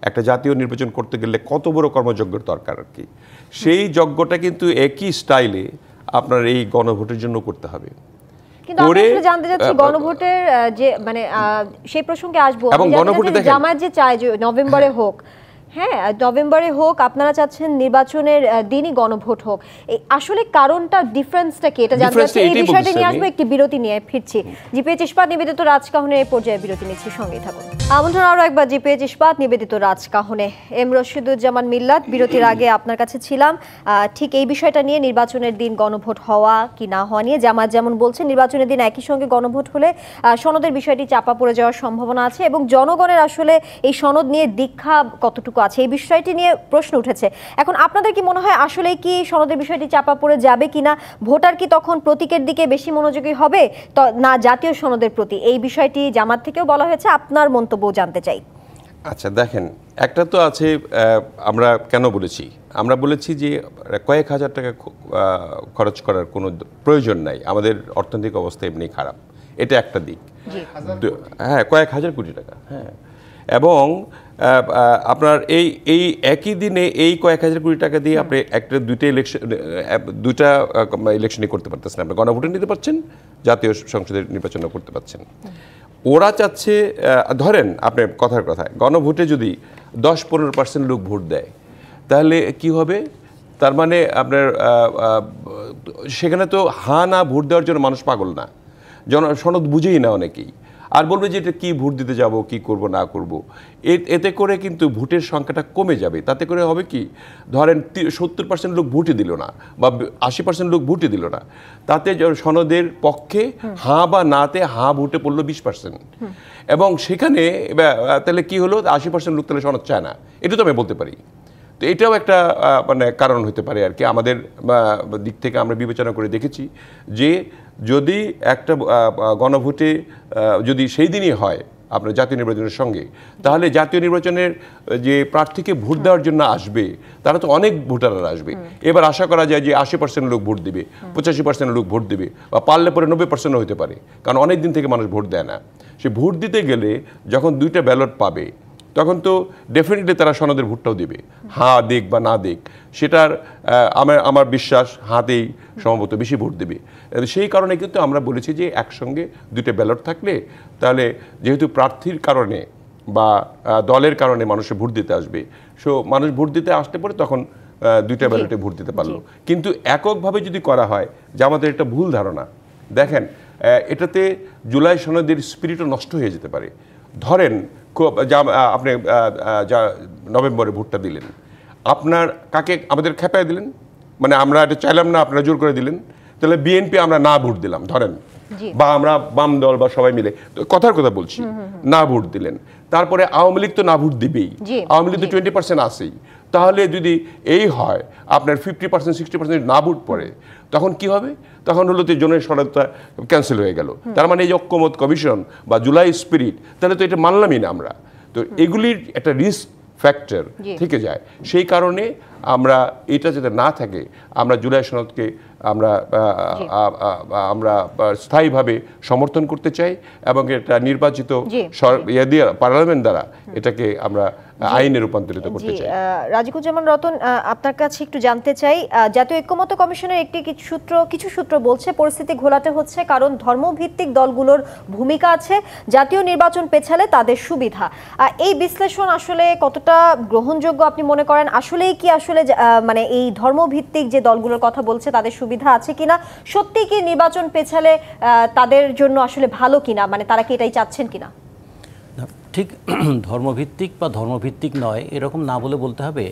একটা জাতীয় নির্বাচন করতে গেলে কত বড় কর্মযজ্ঞের দরকার আর কি, সেই যজ্ঞটা কিন্তু একই স্টাইলে আপনার এই গণভোটের জন্য করতে হবে। কিন্তু আমি আসলে জানতে চাচ্ছি গণভোটের যে মানে সেই প্রসঙ্গে আসবো, জামায়াত যে চায় যে নভেম্বরে হোক, হ্যাঁ নভেম্বরে হোক, আপনারা চাচ্ছেন নির্বাচনের দিনই গণভোট হোক, আসলে কারণটা ডিফারেন্সটা কি এটা জানতে চাচ্ছি। এই বিষয়টা নিয়ে আসবো, একটি বিরতি নিয়ে ফিরছি। জিপিএইচ ইস্পাত নিবেদিত রাজকাহনের এই পর্যায়ে বিরতি নিচ্ছি, সঙ্গেই থাকুন। আমন্ত্রণ আরও একবার জিপিএইচ ইস্পাত নিবেদিত রাজকাহনে। এম রশিদুজ্জামান মিল্লাত, বিরতির আগে আপনার কাছে ছিলাম ঠিক এই বিষয়টা নিয়ে, নির্বাচনের দিন গণভোট হওয়া কি না হওয়া নিয়ে। জামায়াত যেমন বলছে নির্বাচনের দিন একই সঙ্গে গণভোট হলে সনদের বিষয়টি চাপা পড়ে যাওয়ার সম্ভাবনা আছে এবং জনগণের আসলে এই সনদ নিয়ে দীক্ষা কতটুকু আছে এই বিষয়টি নিয়ে প্রশ্ন উঠেছে। এখন আপনাদের কি মনে হয় আসলে কি সনদের বিষয়টি চাপা পড়ে যাবে কিনা? ভোটার কি তখন প্রতীকের দিকে বেশি মনোযোগী হবে না জাতীয় সনদের প্রতি? এই বিষয়টি জামাত থেকেও বলা হয়েছে, আপনার মন্তব্য জানতে চাই। আচ্ছা দেখেন, একটা তো আছে আমরা কেন বলেছি, আমরা বলেছি যে কয়েক হাজার টাকা খরচ করার কোনো প্রয়োজন নাই, আমাদের অর্থনৈতিক অবস্থা এমনি খারাপ, এটা একটা দিক। হ্যাঁ, কয়েক হাজার কোটি টাকা, হ্যাঁ, এবং আপনার এই একই দিনে এই কয়েক হাজার কোটি টাকা দিয়ে আপনি দুইটা ইলেকশনই করতে পারতেছেন, আপনি গণভোটে নিতে পারছেন, জাতীয় সংসদের নির্বাচনও করতে পারছেন। ওরা চাচ্ছে ধরেন আপনি কথার কথায় গণভোটে যদি 10-15% লোক ভোট দেয় তাহলে কি হবে? তার মানে আপনার সেখানে তো হা না ভোট দেওয়ার জন্য মানুষ পাগল না, সনদ বুঝেই না অনেকেই। আর বলবে যে এটা কি ভোট দিতে যাব, কি করব না করব। এতে করে কিন্তু ভোটের সংখ্যাটা কমে যাবে। তাতে করে হবে কি, ধরেন 70% লোক ভোটই দিল না বা 80% লোক ভোটই দিল না, তাতে সনদের পক্ষে হাঁ বা নাতে হাঁ ভোটে পড়লো 20%। এবং সেখানে তাহলে কি হলো, 80% লোক তাহলে সনদ চায় না, এটা তো আমি বলতে পারি। তো এটাও একটা মানে কারণ হতে পারে আর কি। আমাদের দিক থেকে আমরা বিবেচনা করে দেখেছি যে যদি একটা গণভোটে যদি সেই দিনই হয় আপনার জাতীয় নির্বাচনের সঙ্গে, তাহলে জাতীয় নির্বাচনের যে প্রার্থীকে ভোট দেওয়ার জন্য আসবে তারা তো অনেক ভোটাররা আসবে। এবার আশা করা যায় যে 80% লোক ভোট দিবে, 85% লোক ভোট দিবে, বা পারলে পরে 90% হতে পারে, কারণ অনেক দিন থেকে মানুষ ভোট দেয় না। সে ভোট দিতে গেলে যখন 2টা ব্যালট পাবে তখন তো ডেফিনেটলি তারা সনদের ভোটটাও দেবে, হ্যাঁ দেখ বা না দেখ, সেটার আমার বিশ্বাস হাতেই সম্ভবত বেশি ভোট দেবে। সেই কারণে কিন্তু আমরা বলেছি যে একসঙ্গে 2টা ব্যালট থাকলে তাহলে যেহেতু প্রার্থীর কারণে বা দলের কারণে মানুষের ভোট দিতে আসবে, সো মানুষ ভোট দিতে আসতে পারে তখন 2টা ব্যালটে ভোট দিতে পারলো। কিন্তু এককভাবে যদি করা হয়, যে আমাদের একটা ভুল ধারণা, দেখেন এটাতে জুলাই সনদের স্পিরিটও নষ্ট হয়ে যেতে পারে। ধরেন আপনি যা নভেম্বরে ভোটটা দিলেন, আপনার কাকে আমাদের খেপায় দিলেন, মানে আমরা এটা চাইলাম না, আপনারা জোর করে দিলেন, তাহলে বিএনপি আমরা না ভোট দিলাম ধরেন, বা আমরা বাম দল বা সবাই মিলে, কথার কথা বলছি, না ভোট দিলেন। তারপরে আওয়ামী লীগ তো না ভোট দিবেই, আওয়ামী লীগ তো 20% আসেই। তাহলে যদি এই হয় আপনার 50% 60% না ভোট পড়ে, তখন কি হবে? তখন হলো তো জনের সরকারটা ক্যান্সেল হয়ে গেল। তার মানে এই ঐক্যমত কমিশন বা জুলাই স্পিরিট, তাহলে তো এটা মানলামই না আমরা। তো এগুলির একটা রিস্ক ফ্যাক্টর থেকে যায়। সেই কারণে আমরা এটা যাতে না থাকে, আমরা জুলাই সনদকে আমরা স্থায়ীভাবে সমর্থন করতে চাই, এবং এটা নির্বাচিত পার্লামেন্ট দ্বারা এটাকে আমরা আইনে রূপান্তরিত করতে চাই। রাজিকুজ্জামান রতন, আপনার কাছে একটু জানতে চাই, জাতীয় ঐক্যমত্য কমিশনের কিছু সূত্র বলছে পরিস্থিতি ঘোলাটে হচ্ছে কারণ ধর্মভিত্তিক দলগুলোর ভূমিকা আছে, জাতীয় নির্বাচন পেছালে তাদের সুবিধা। এই বিশ্লেষণ আসলে কতটা গ্রহণযোগ্য আপনি মনে করেন? আসলেই কি আসলে মানে এই ধর্মভিত্তিক যে দলগুলোর কথা বলছে তাদের সুবিধা আছে কিনা? সত্যি কি নির্বাচন পেছালে তাদের জন্য আসলে ভালো কিনা, মানে তারা কি এটাই চাচ্ছেন কিনা? ঠিক ধর্মভিত্তিক বা ধর্মভিত্তিক নয় এরকম না বলে বলতে হবে,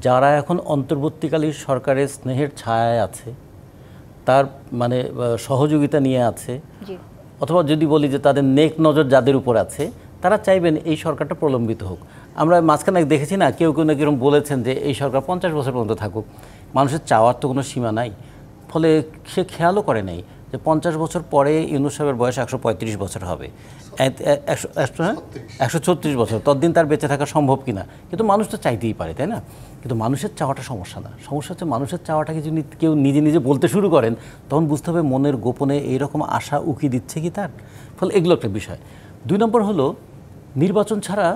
যারা এখন অন্তর্বর্তীকালীন সরকারের স্নেহের ছায়ায় আছে, তার মানে সহযোগিতা নিয়ে আছে, অথবা যদি বলি যে তাদের নেক নজর যাদের উপর আছে, তারা চাইবেন এই সরকারটা প্রলম্বিত হোক। আমরা মাঝখানে দেখেছি না, কেউ কেউ নাকি এরকম বলেছেন যে এই সরকার 50 বছর পর্যন্ত থাকুক। মানুষের চাওয়ার তো কোনো সীমা নাই, ফলে সে খেয়ালও করে নাই যে 50 বছর পরে ইউনূস সাহেবের বয়স 135 বছর হবে, 136 বছর, ততদিন তার বেঁচে থাকা সম্ভব কিনা। কিন্তু মানুষ তো চাইতেই পারে, তাই না? কিন্তু মানুষের চাওয়াটা সমস্যা না, সমস্যা হচ্ছে মানুষের চাওয়াটাকে যদি কেউ নিজে নিজে বলতে শুরু করেন, তখন বুঝতে হবে মনের গোপনে এইরকম আশা উকি দিচ্ছে কি তার। ফলে এগুলো একটা বিষয়। 2 নম্বর হলো, নির্বাচন ছাড়া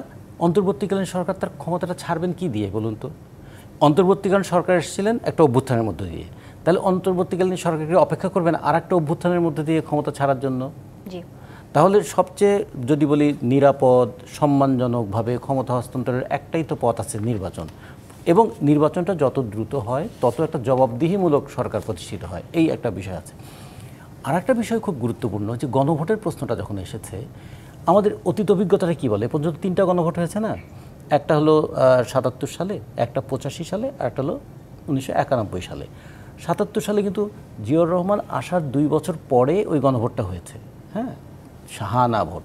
অন্তর্বর্তীকালীন সরকার তার ক্ষমতাটা ছাড়বেন কি দিয়ে বলুন তো? অন্তর্বর্তীকালীন সরকার এসেছিলেন একটা অভ্যুত্থানের মধ্যে দিয়ে, তাহলে অন্তর্বর্তীকালীন সরকারকে অপেক্ষা করবেন আর একটা অভ্যুত্থানের মধ্যে দিয়ে ক্ষমতা ছাড়ার জন্য? তাহলে সবচেয়ে যদি বলি নিরাপদ সম্মানজনকভাবে ক্ষমতা হস্তান্তরের একটাই তো পথ আছে, নির্বাচন। এবং নির্বাচনটা যত দ্রুত হয় তত একটা জবাবদিহিমূলক সরকার প্রতিষ্ঠিত হয়, এই একটা বিষয় আছে। আর একটা বিষয় খুব গুরুত্বপূর্ণ, যে গণভোটের প্রশ্নটা যখন এসেছে, আমাদের অতীত অভিজ্ঞতাটা কী বলে? পর্যন্ত 3টা গণভোট হয়েছে না? একটা হলো 77 সালে, একটা 85 সালে, আর একটা হলো 1991 সালে। 77 সালে কিন্তু জিয়াউর রহমান আসার 2 বছর পরে ওই গণভোটটা হয়েছে, হ্যাঁ, শাহানা ভোট।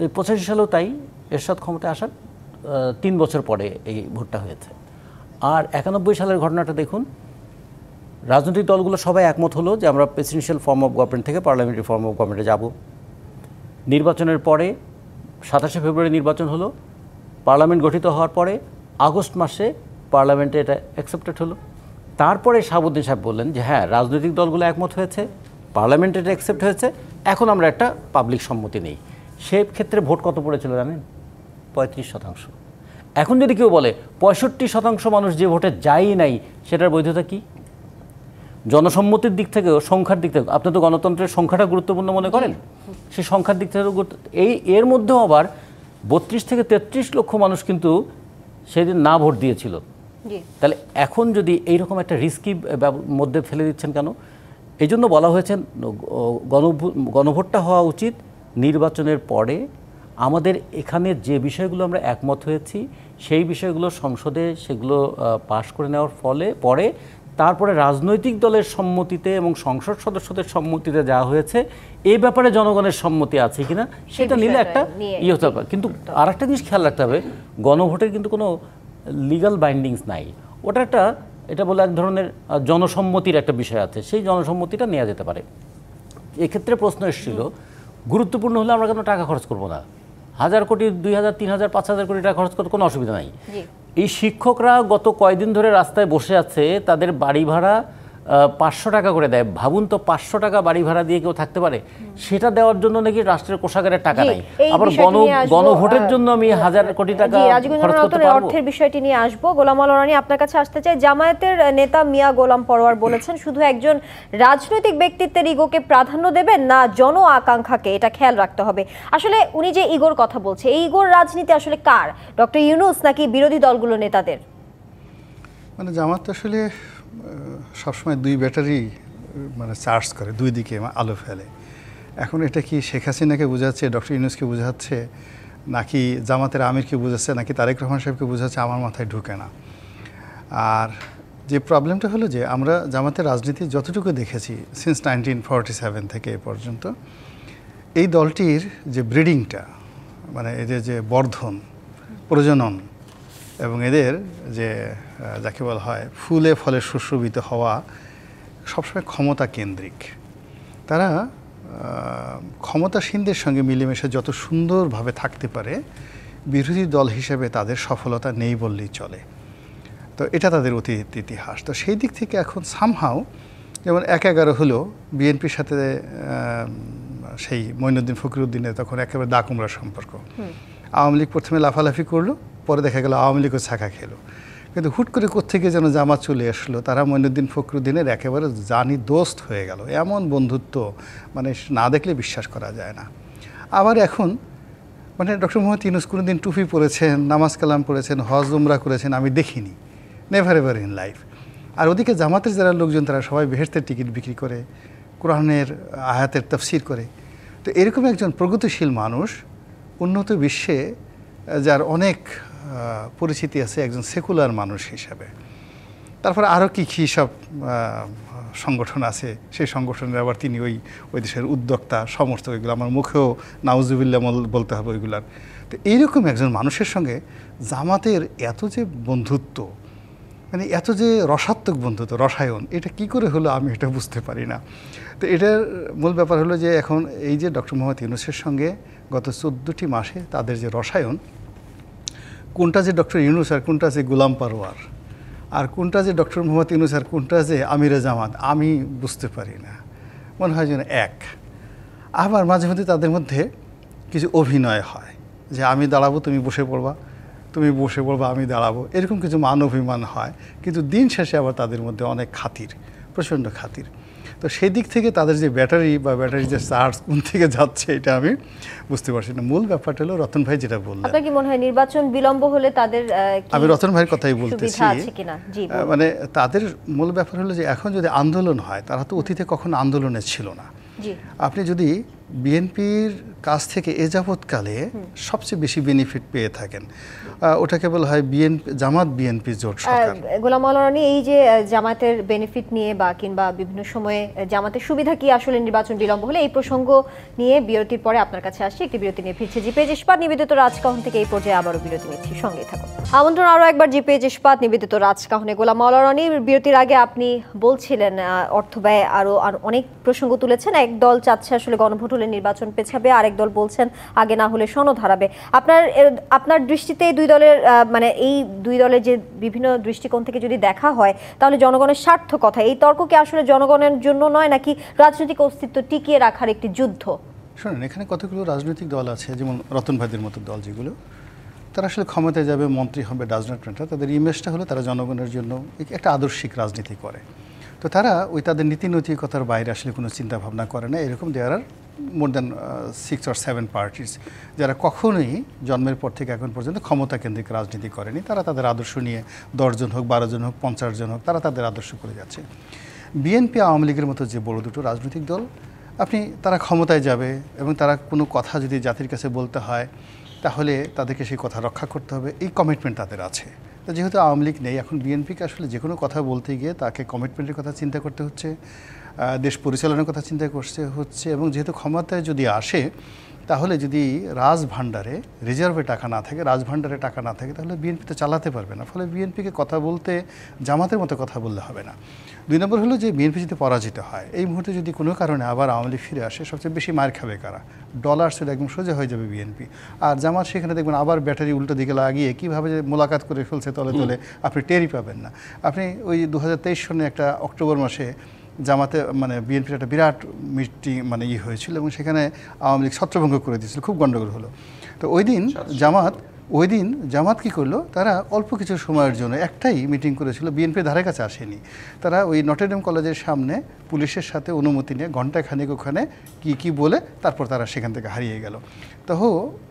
85 সালেও তাই, এরশাদ ক্ষমতায় আসার 3 বছর পরে এই ভোটটা হয়েছে। আর 91 সালের ঘটনাটা দেখুন, রাজনৈতিক দলগুলো সবাই একমত হলো যে আমরা প্রেসিডেন্সিয়াল ফর্ম অফ গভর্নমেন্ট থেকে পার্লামেন্টারি ফর্ম অফ গভর্নমেন্টে যাব। নির্বাচনের পরে 27শে ফেব্রুয়ারি নির্বাচন হলো, পার্লামেন্ট গঠিত হওয়ার পরে আগস্ট মাসে পার্লামেন্টে এটা অ্যাকসেপ্টেড হলো। তারপরে শাহাবুদ্দিন সাহেব বললেন যে হ্যাঁ, রাজনৈতিক দলগুলো একমত হয়েছে, পার্লামেন্টে এটা অ্যাকসেপ্ট হয়েছে, এখন আমরা একটা পাবলিক সম্মতি নেই। সে ক্ষেত্রে ভোট কত পড়েছিল জানেন? 35%। এখন যদি কেউ বলে 65% মানুষ যে ভোটে যায়ই নাই, সেটার বৈধতা কি? জনসম্মতির দিক থেকেও, সংখ্যার দিক থেকে, আপনি তো গণতন্ত্রের সংখ্যাটা গুরুত্বপূর্ণ মনে করেন, সেই সংখ্যার দিক থেকে এর মধ্যেও আবার 32 থেকে 33 লক্ষ মানুষ কিন্তু সেদিন না ভোট দিয়েছিল। তাহলে এখন যদি এইরকম একটা রিস্কি মধ্যে ফেলে দিচ্ছেন কেন? এই জন্য বলা হয়েছে গণভোটটা হওয়া উচিত নির্বাচনের পরে আমাদের এখানে যে বিষয়গুলো আমরা একমত হয়েছি সেই বিষয়গুলো সংসদে সেগুলো পাশ করে নেওয়ার পরে তারপরে রাজনৈতিক দলের সম্মতিতে এবং সংসদ সদস্যদের সম্মতিতে যাওয়া হয়েছে এই ব্যাপারে জনগণের সম্মতি আছে কিনা সেটা নিলে একটা হতে পারে। কিন্তু আর একটা জিনিস খেয়াল রাখতে হবে, গণভোটের কিন্তু কোনো লিগ্যাল বাইন্ডিংস নাই, ওটা এটা বলে এক ধরনের জনসম্মতির একটা বিষয় আছে, সেই জনসম্মতিটা নেওয়া যেতে পারে। এক্ষেত্রে প্রশ্ন এসেছিল গুরুত্বপূর্ণ হলে আমরা কেন টাকা খরচ করবো না, 1000 কোটি 2000 3000 5000 কোটি টাকা খরচ করতে কোনো অসুবিধা নাই। এই শিক্ষকরা গত কয়দিন ধরে রাস্তায় বসে আছে, তাদের বাড়ি ভাড়া 500 টাকা করে দেয়। ভাবুন তো 500 টাকা বাড়ি ভাড়া দিয়ে কেউ থাকতে পারে? সেটা দেওয়ার জন্য নাকি রাষ্ট্রের কোষাগারের টাকা নাই। আবার গণভোটের জন্য আমি 1000 কোটি টাকা খরচ করতে পারবো? অর্থের বিষয়টি নিয়ে আসবো। গোলাম আল রানী, আপনার কাছে আসতে চাই। জামায়াতের নেতা মিয়া গোলাম পরোয়ার বলেছেন শুধু একজন রাজনৈতিক ব্যক্তিত্বের ইগোকে প্রাধান্য দেবেন না, জন আকাঙ্ক্ষাকে এটা খেয়াল রাখতে হবে। আসলে উনি যে ইগোর কথা বলছে, এই ইগোর রাজনীতি আসলে কার, ডক্টর ইউনূস নাকি বিরোধী দলগুলো নেতাদের? মানে জামাত আসলে সবসময় দুই ব্যাটারি মানে চার্জ করে, দুই দিকে আলো ফেলে। এখন এটা কি শেখ হাসিনাকে বোঝাচ্ছে, ডক্টর ইউনূসকে বোঝাচ্ছে, নাকি জামাতের আমিরকে বোঝাচ্ছে, নাকি তারেক রহমান সাহেবকে বোঝাচ্ছে, আমার মাথায় ঢুকে না। আর যে প্রবলেমটা হলো যে আমরা জামাতের রাজনীতি যতটুকু দেখেছি সিন্স 1947 থেকে এ পর্যন্ত, এই দলটির যে ব্রিডিংটা, মানে এদের যে বর্ধন প্রজনন এবং এদের যে যাকে বলা হয় ফুলে ফলে সুশোভিত হওয়া, সবসময় ক্ষমতা কেন্দ্রিক। তারা ক্ষমতাসীনদের সঙ্গে মিলেমিশে যত সুন্দরভাবে থাকতে পারে, বিরোধী দল হিসেবে তাদের সফলতা নেই বললেই চলে। তো এটা তাদের অতীত ইতিহাস। তো সেই দিক থেকে এখন সামহাও যেমন 1-11 হলো বিএনপির সাথে সেই মঈনুদ্দিন ফখরুদ্দিনের তখন একেবারে দাকুমরা সম্পর্ক। আওয়ামী লীগ প্রথমে লাফালাফি করলো, পরে দেখা গেল আওয়ামী লীগও ছাকা খেলো। কিন্তু হুট করে কোত্থেকে যেন জামাত চলে আসলো, তারা মঈনুদ্দিন ফখরুদ্দিনের একেবারে জানি দোস্ত হয়ে গেল। এমন বন্ধুত্ব মানে না দেখলে বিশ্বাস করা যায় না। আবার এখন মানে ডক্টর মোহাম্মদ ইউনূস কোনোদিন টুপি পরেছেন, নামাজ কালাম পড়েছেন, হজ উমরা করেছেন আমি দেখিনি, নেভার এভার ইন লাইফ। আর ওদিকে জামাতের যারা লোকজন তারা সবাই বেহেশতের টিকিট বিক্রি করে, কোরআনের আয়াতের তাফসির করে। তো এরকম একজন প্রগতিশীল মানুষ, উন্নত বিশ্বে যার অনেক পরিচিতি আছে একজন সেকুলার মানুষ হিসাবে, তারপরে আরও কী সব সংগঠন আছে, সেই সংগঠনের আবার তিনি ওই দেশের উদ্যোক্তা সমর্থক, এগুলো আমার মুখেও নাউজুবিল্লাহ বলতে হবে ওইগুলার। তো এইরকম একজন মানুষের সঙ্গে জামাতের এত যে বন্ধুত্ব, মানে এত যে রসাত্মক বন্ধুত্ব, রসায়ন, এটা কি করে হলো আমি এটা বুঝতে পারি না। তো এটার মূল ব্যাপার হলো যে এখন এই যে ডক্টর মোহাম্মদ ইউনূসের সঙ্গে গত 14টি মাসে তাদের যে রসায়ন, কোনটা যে ডক্টর ইউনূস আর কোনটা যে গোলাম পরোয়ার, আর কোনটা যে ডক্টর মোহাম্মদ ইউনূস আর কোনটা যে আমিরে জামাত, আমি বুঝতে পারি না। মনে হয় যেন এক। আবার মাঝে মধ্যে তাদের মধ্যে কিছু অভিনয় হয় যে আমি দাঁড়াবো তুমি বসে পড়বা, তুমি বসে পড়বা আমি দাঁড়াবো, এরকম কিছু মান অভিমান হয়। কিন্তু দিন শেষে আবার তাদের মধ্যে অনেক খাতির, প্রচণ্ড খাতির। তো সেই দিক থেকে তাদের যে ব্যাটারি বা ব্যাটারি যে চার্জ কোন থেকে যাচ্ছে এটা আমি বুঝতে পারছি না। মূল ব্যাপারটা হলো রতন ভাই যেটা বললেন, আপনার কি মনে হয় নির্বাচন বিলম্ব হলে তাদের আমি রতন ভাইয়ের কথাই বলতেছি, মানে তাদের মূল ব্যাপার হলো যে এখন যদি আন্দোলন হয়, তারা তো অতীতে কখনো আন্দোলনে ছিল না। আপনি যদি বিএনপির কাছ থেকে এ যাবৎকালে সবচেয়ে বেশি বেনিফিট পেয়ে থাকেন, ওটাকে বলা হয় জামাত বিএনপি জোট সরকার। গোলাম আল রানী, এই যে জামাতের বেনিফিট নিয়ে বা কিংবা বিভিন্ন সময়ে জামাতের সুবিধা কি আসলে নির্বাচন বিলম্ব হলে, এই প্রসঙ্গ নিয়ে বিরতির পরে আপনার কাছে আসছি। একটি বিরতি নিয়ে ফিরছে জি পেজ ইস্পাত নিবেদিত রাজকাহন থেকে। এই পর্যায়ে আবারও বিরতি নিচ্ছি, সঙ্গেই থাকুন। আমন্ত্রণ আরও একবার জি পেজ ইস্পাত নিবেদিত রাজকাহনে। গোলাম আল রানী, বিরতির আগে আপনি বলছিলেন অর্থ ব্যয় আরও অনেক প্রসঙ্গ তুলেছেন। এক দল চাচ্ছে আসলে গণভোট হলে নির্বাচন পেছাবে, আরেক দল বলছেন আগে না হলে সনদ হারাবে। আপনার দৃষ্টিতে এই দুই দলের যে বিভিন্ন দৃষ্টিকোণ থেকে যদি দেখা হয়, তাহলে জনগণের স্বার্থ কথা, এই তর্ক কি আসলে জনগণের জন্য নয়, নাকি রাজনৈতিক অস্তিত্ব টিকিয়ে রাখার একটি যুদ্ধ? শোনেন, এখানে কতগুলো রাজনৈতিক দল আছে, যেমন রতন ভাইদের মতো দল, যেগুলো তারা আসলে ক্ষমতায় যাবে, মন্ত্রী হবে, ডাজ নট ম্যাটার। তাদের ইমেজটা হলো তারা জনগণের জন্য একটা আদর্শিক রাজনীতি করে। তো তারা তাদের নীতি নৈতিকতার বাইরে আসলে কোনো চিন্তা ভাবনা করে না। এরকম দেয়ার আর মোর দ্যান 6 or 7 পার্টিস যারা কখনোই জন্মের পর থেকে এখন পর্যন্ত ক্ষমতা কেন্দ্রিক রাজনীতি করেনি। তারা তাদের আদর্শ নিয়ে 10 জন হোক, 12 জন হোক, 50 জন হোক, তারা তাদের আদর্শ করে যাচ্ছে। বিএনপি আওয়ামী লীগের মতো যে বড় দুটো রাজনৈতিক দল, তারা ক্ষমতায় যাবে এবং তারা কোনো কথা যদি জাতির কাছে বলতে হয় তাহলে তাদেরকে সেই কথা রক্ষা করতে হবে, এই কমিটমেন্ট তাদের আছে। তো যেহেতু আওয়ামী লীগ নেই, এখন বিএনপিকে আসলে যে কোনো কথা বলতে গিয়ে তাকে কমিটমেন্টের কথা চিন্তা করতে হচ্ছে, দেশ পরিচালনার কথা চিন্তা করতে হচ্ছে। এবং যেহেতু ক্ষমতায় যদি আসে তাহলে যদি রাজভাণ্ডারে রিজার্ভে টাকা না থাকে, রাজভাণ্ডারে টাকা না থাকে, তাহলে বিএনপি তো চালাতে পারবে না। ফলে বিএনপিকে কথা বলতে জামাতের মতো কথা বললে হবে না। 2 নম্বর হলো যে বিএনপি যদি পরাজিত হয়, এই মুহূর্তে যদি কোনো কারণে আবার আওয়ামী লীগ ফিরে আসে, সবচেয়ে বেশি মার খাবে কারা? ডলার সেটা একদম সোজা হয়ে যাবে বিএনপি। আর জামাত সেখানে দেখবেন আবার ব্যাটারি উল্টো দিকে লাগিয়ে কীভাবে যে মোলাকাত করে ফেলছে তলে তলে, আপনি টেরই পাবেন না। আপনি ওই 2023 সনে একটা অক্টোবর মাসে জামাতে বিএনপির একটা বিরাট মিটিং হয়েছিল এবং সেখানে আওয়ামী লীগ ছত্রভঙ্গ করে দিয়েছিল, খুব গণ্ডগোল হলো। তো ওই দিন জামাত কী করলো, তারা অল্প কিছু সময়ের জন্য একটাই মিটিং করেছিল, বিএনপির ধারে কাছে আসেনি। তারা ওই নটরডেম কলেজের সামনে পুলিশের সাথে অনুমতি নিয়ে ঘণ্টাখানেক ওখানে কি বলে তারপর তারা সেখান থেকে হারিয়ে গেল। তো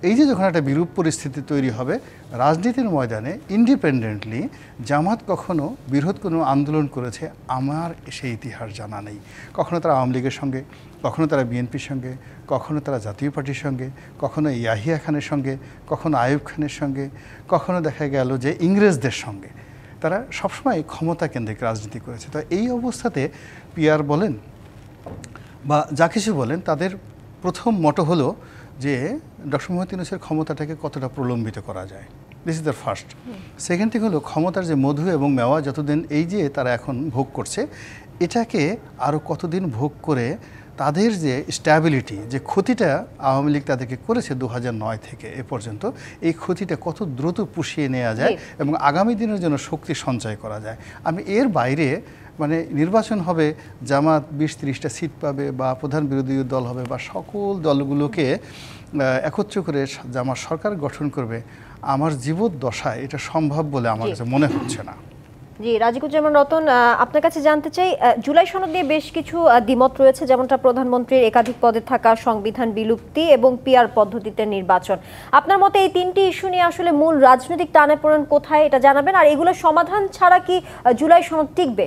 এই যে যখন একটা বিরূপ পরিস্থিতি তৈরি হবে রাজনীতির ময়দানে, ইন্ডিপেন্ডেন্টলি জামাত কখনো বৃহৎ কোনো আন্দোলন করেছে আমার সেই ইতিহাস জানা নেই। কখনো তারা আওয়ামী লীগের সঙ্গে, কখনো তারা বিএনপির সঙ্গে, কখনো তারা জাতীয় পার্টির সঙ্গে, কখনো ইয়াহিয়া খানের সঙ্গে, কখনো আইয়ুব খানের সঙ্গে, কখনো দেখা গেল যে ইংরেজদের সঙ্গে। তারা সবসময় ক্ষমতা কেন্দ্রিক রাজনীতি করেছে। তো এই অবস্থাতে পিআর বলেন বা যা কিছু বলেন, তাদের প্রথম মটো হলো যে ডক্টর মোহাম্মদ ইউনূসের ক্ষমতাটাকে কতটা প্রলম্বিত করা যায়। This is the first. Second thing হলো ক্ষমতার যে মধু এবং মেওয়া যতদিন এই যে তারা এখন ভোগ করছে, এটাকে আরও কতদিন ভোগ করে তাদের যে স্ট্যাবিলিটি, যে ক্ষতিটা আওয়ামী লীগ তাদেরকে করেছে 2009 থেকে এ পর্যন্ত, এই ক্ষতিটা কত দ্রুত পুষিয়ে নেওয়া যায় এবং আগামী দিনের জন্য শক্তি সঞ্চয় করা যায়। আমি এর বাইরে নির্বাচন হবে, জামাত 20-30টা সিট পাবে বা প্রধান বিরোধী দল হবে বা সকল দলগুলোকে একত্র করে জামাত সরকার গঠন করবে, আমার জীবদ্দশায় এটা সম্ভব বলে আমার কাছে মনে হচ্ছে না। জি, রাজিকুজ্জামান রতন, আপনার কাছে জানতে চাই, জুলাই সনদ নিয়ে বেশ কিছু দ্বিমত রয়েছে, যেমনটা প্রধানমন্ত্রীর একাধিক পদে থাকা, সংবিধান বিলুপ্তি এবং পিআর পদ্ধতিতে নির্বাচন। আপনার মতে এই 3টি ইস্যু নিয়ে আসলে মূল রাজনৈতিক টানাপোড়েন কোথায়, এটা জানাবেন। আর এগুলোর সমাধান ছাড়া কি জুলাই সনদ টিকবে?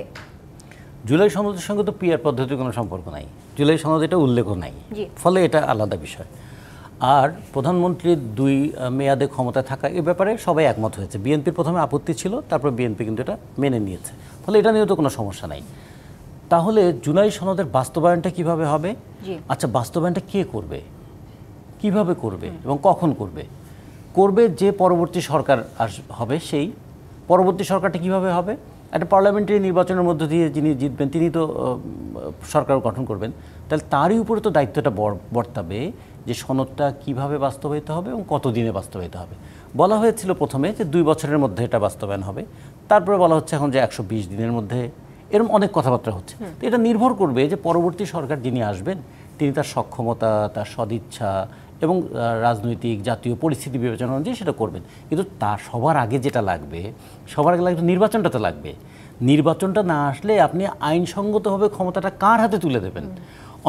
জুলাই সনদের সঙ্গে তো পিআর পদ্ধতির কোনো সম্পর্ক নাই, জুলাই সনদ এটা উল্লেখ নাই, ফলে এটা আলাদা বিষয়। আর প্রধানমন্ত্রীর 2 মেয়াদে ক্ষমতায় থাকা এ ব্যাপারে সবাই একমত হয়েছে। বিএনপির প্রথমে আপত্তি ছিল, তারপর বিএনপি কিন্তু এটা মেনে নিয়েছে, ফলে এটা নিয়েও তো কোনো সমস্যা নাই। তাহলে জুলাই সনদের বাস্তবায়নটা কিভাবে হবে? আচ্ছা, বাস্তবায়নটা কে করবে, কিভাবে করবে এবং কখন করবে? যে পরবর্তী সরকার হবে, সেই পরবর্তী সরকারটা কিভাবে হবে? একটা পার্লামেন্টারি নির্বাচনের মধ্য দিয়ে যিনি জিতবেন তিনি তো সরকার গঠন করবেন, তাহলে তারই উপরে তো দায়িত্বটা বর্তাবে যে সনদটা কিভাবে বাস্তবায়িত হবে এবং কতদিনে বাস্তবায়িত হবে। বলা হয়েছিল প্রথমে যে 2 বছরের মধ্যে এটা বাস্তবায়ন হবে, তারপরে বলা হচ্ছে এখন যে 120 দিনের মধ্যে, এরকম অনেক কথাবার্তা হচ্ছে। তো এটা নির্ভর করবে যে পরবর্তী সরকার যিনি আসবেন তিনি তার সক্ষমতা, তার সদিচ্ছা এবং রাজনৈতিক জাতীয় পরিস্থিতি বিবেচনা অনুযায়ী সেটা করবেন। কিন্তু তার সবার আগে যেটা লাগবে, নির্বাচনটা তো লাগবে। নির্বাচনটা না আসলে আপনি আইনসঙ্গতভাবে ক্ষমতাটা কার হাতে তুলে দেবেন?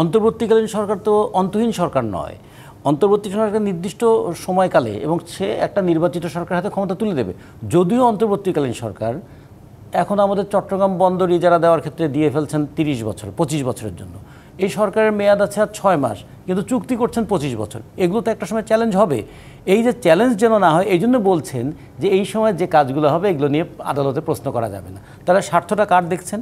অন্তর্বর্তীকালীন সরকার তো অন্তহীন সরকার নয়, অন্তর্বর্তী সরকার নির্দিষ্ট সময়কালে এবং সে একটা নির্বাচিত সরকার হাতে ক্ষমতা তুলে দেবে। যদিও অন্তর্বর্তীকালীন সরকার এখন আমাদের চট্টগ্রাম বন্দর ইজারা দেওয়ার ক্ষেত্রে দিয়ে ফেলছেন 30 বছর, 25 বছরের জন্য। এই সরকারের মেয়াদ আছে আর 6 মাস, কিন্তু চুক্তি করছেন 25 বছর। এগুলো তো একটা সময় চ্যালেঞ্জ হবে। এই যে চ্যালেঞ্জ যেন না হয়, এই জন্য বলছেন যে এই সময় যে কাজগুলো হবে এগুলো নিয়ে আদালতে প্রশ্ন করা যাবে না। তাহলে স্বার্থটা কার দেখছেন?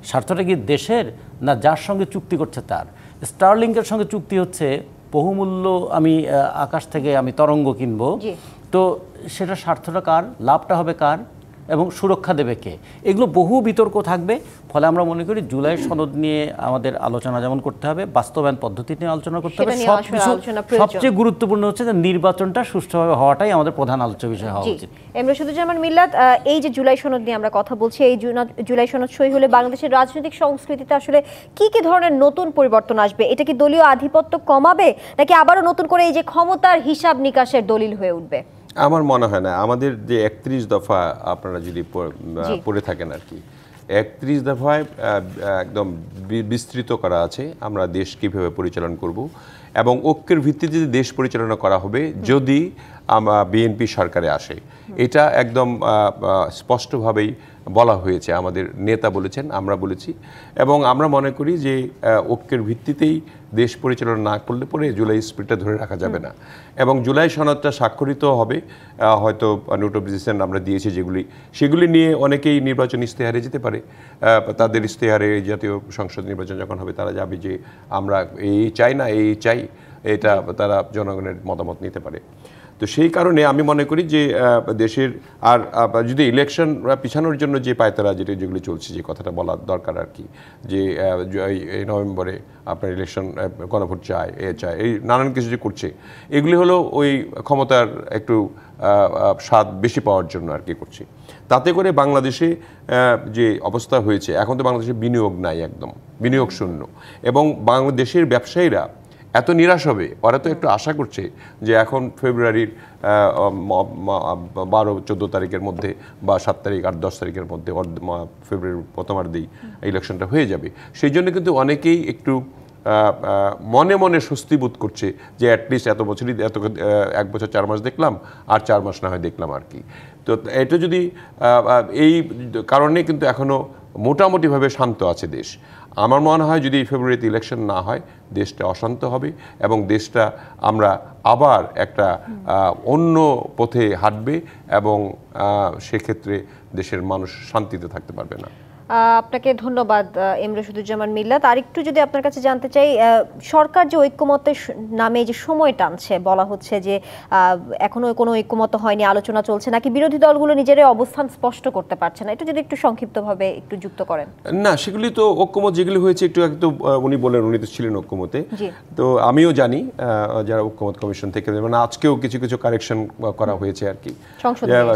স্বার্থটা কি দেশের, না যার সঙ্গে চুক্তি করছে তার? স্টারলিংকের সঙ্গে চুক্তি হচ্ছে বহুমূল্য আমি আকাশ থেকে আমি তরঙ্গ কিনবো, তো সেটা স্বার্থটা কার, লাভটা হবে কার এবং সুরক্ষা দেবে কে? এগুলো বহু বিতর্ক থাকবে। ফলে আমরা মনে করি জুলাই সনদ নিয়ে আমাদের আলোচনা যেমন করতে হবে, বাস্তবায়ন পদ্ধতি নিয়ে আলোচনা করতে হবে, সবচেয়ে গুরুত্বপূর্ণ হচ্ছে যে নির্বাচনটা সুষ্ঠুভাবে হওয়াটাই আমাদের প্রধান আলোচ্য বিষয় হওয়া উচিত। এমরাশুদুজ্জামান মিল্লাত, এই যে জুলাই সনদ নিয়ে আমরা কথা বলছি, এই জুলাই সনদ সই হলে বাংলাদেশের রাজনৈতিক সংস্কৃতিতে আসলে কি ধরনের নতুন পরিবর্তন আসবে? এটা কি দলীয় আধিপত্য কমাবে, নাকি আবারও নতুন করে এই যে ক্ষমতার হিসাব নিকাশের দলিল হয়ে উঠবে? আমার মনে হয় না। আমাদের যে 31 দফা আপনারা যদি পড়ে থাকেন আর কি, 31 দফায় একদম বিস্তৃত করা আছে আমরা দেশ কীভাবে পরিচালনা করব এবং ঐক্যের ভিত্তিতে দেশ পরিচালনা করা হবে যদি বিএনপি সরকারে আসে। এটা একদম স্পষ্টভাবেই বলা হয়েছে, আমাদের নেতা বলেছেন, আমরা বলেছি, এবং আমরা মনে করি যে ঐক্যের ভিত্তিতেই দেশ পরিচালনা না করলে পরে জুলাই স্পিরিটটা ধরে রাখা যাবে না। এবং জুলাই সনদটা স্বাক্ষরিত হবে, হয়তো নোট অফ ডিসিশন আমরা দিয়েছি যেগুলি, সেগুলি নিয়ে অনেকেই নির্বাচন ইশতেহারে যেতে পারে। তাদের ইশতেহারে জাতীয় সংসদ নির্বাচন যখন হবে তারা যাবে যে আমরা এই চাই না এই চাই, এটা তারা জনগণের মতামত নিতে পারে। তো সেই কারণে আমি মনে করি যে দেশের আর যদি ইলেকশন পিছানোর জন্য যে পায়তারা যেগুলি চলছে, যে কথাটা বলা দরকার আর কি, যে এই নভেম্বরে আপনার ইলেকশন গণভোট চায়, চায়, এই নানান কিছু যে করছে, এগুলি হলো ওই ক্ষমতার একটু স্বাদ বেশি পাওয়ার জন্য আর কি করছে। তাতে করে বাংলাদেশে যে অবস্থা হয়েছে, এখন তো বাংলাদেশে বিনিয়োগ নাই, একদম বিনিয়োগ শূন্য, এবং বাংলাদেশের ব্যবসায়ীরা এত নিরাশ হবে, ওরা তো একটু আশা করছে যে এখন ফেব্রুয়ারির 12-14 তারিখের মধ্যে বা 7 তারিখ 8-10 তারিখের মধ্যে ফেব্রুয়ারির প্রথমার্ধেই ইলেকশনটা হয়ে যাবে। সেই জন্য কিন্তু অনেকেই একটু মনে মনে স্বস্তি বোধ করছে যে অ্যাটলিস্ট এত বছরই, 1 বছর 4 মাস দেখলাম, আর 4 মাস না হয় দেখলাম আর কি। তো এটা যদি এই কারণে কিন্তু এখনও মোটামুটিভাবে শান্ত আছে দেশ। আমার মনে হয় যদি ফেব্রুয়ারিতে ইলেকশন না হয় দেশটা অশান্ত হবে, এবং দেশটা আমরা আবার একটা অন্য পথে হাঁটবে, এবং সেক্ষেত্রে দেশের মানুষ শান্তিতে থাকতে পারবে না। আপনাকে ধন্যবাদ এম রশিদুজ্জামান মিল্লাত। আর একটু যদি আপনার কাছে জানতে চাই, সরকার যে ঐক্যমতের নামে যে সময় টানছে, বলা হচ্ছে যে এখনো কোনো ঐক্যমত হয়নি, আলোচনা চলছে, নাকি বিরোধী দলগুলো নিজেদের অবস্থান স্পষ্ট করতে পারছে না, এটা যদি একটু সংক্ষিপ্তভাবে একটু যুক্ত করেন। না, সেগুলি তো ঐক্যমত যেগুলি হয়েছে একটু উনি বলেন, উনি তো ছিলেন ঐক্যমতে, তো আমিও জানি যারা ঐক্যমত কমিশন থেকে, মানে আজকেও কিছু কিছু কারেকশন করা হয়েছে আর কি,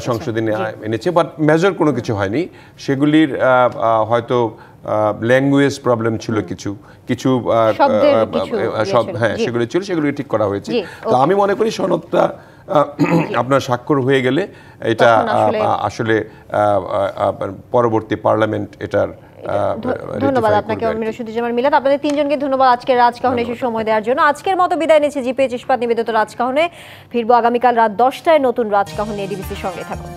সংশোধনী এনেছে, বাট মেজর কোনো কিছু হয়নি। সেগুলির হয়তো ল্যাঙ্গুয়েজ প্রবলেম ছিল, কিছু কিছু হ্যাঁ সেগুলি ছিল, সেগুলি ঠিক করা হয়েছে। তো আমি মনে করি সনদটা আপনার স্বাক্ষর হয়ে গেলে এটা আসলে পরবর্তী পার্লামেন্ট এটার। ধন্যবাদ আপনাকে এম রশিদুজ্জামান মিল্লাত। আপনাদের তিনজনকে ধন্যবাদ আজকের রাজকাহনে এসে সময় দেওয়ার জন্য। আজকের মতো বিদায় নিচ্ছে জিপিএইচ ইস্পাত নিবেদিত রাজকাহনে। ফিরবো আগামীকাল রাত 10টায় নতুন রাজকাহন নিয়ে। ডিবিসির সঙ্গে থাকুন।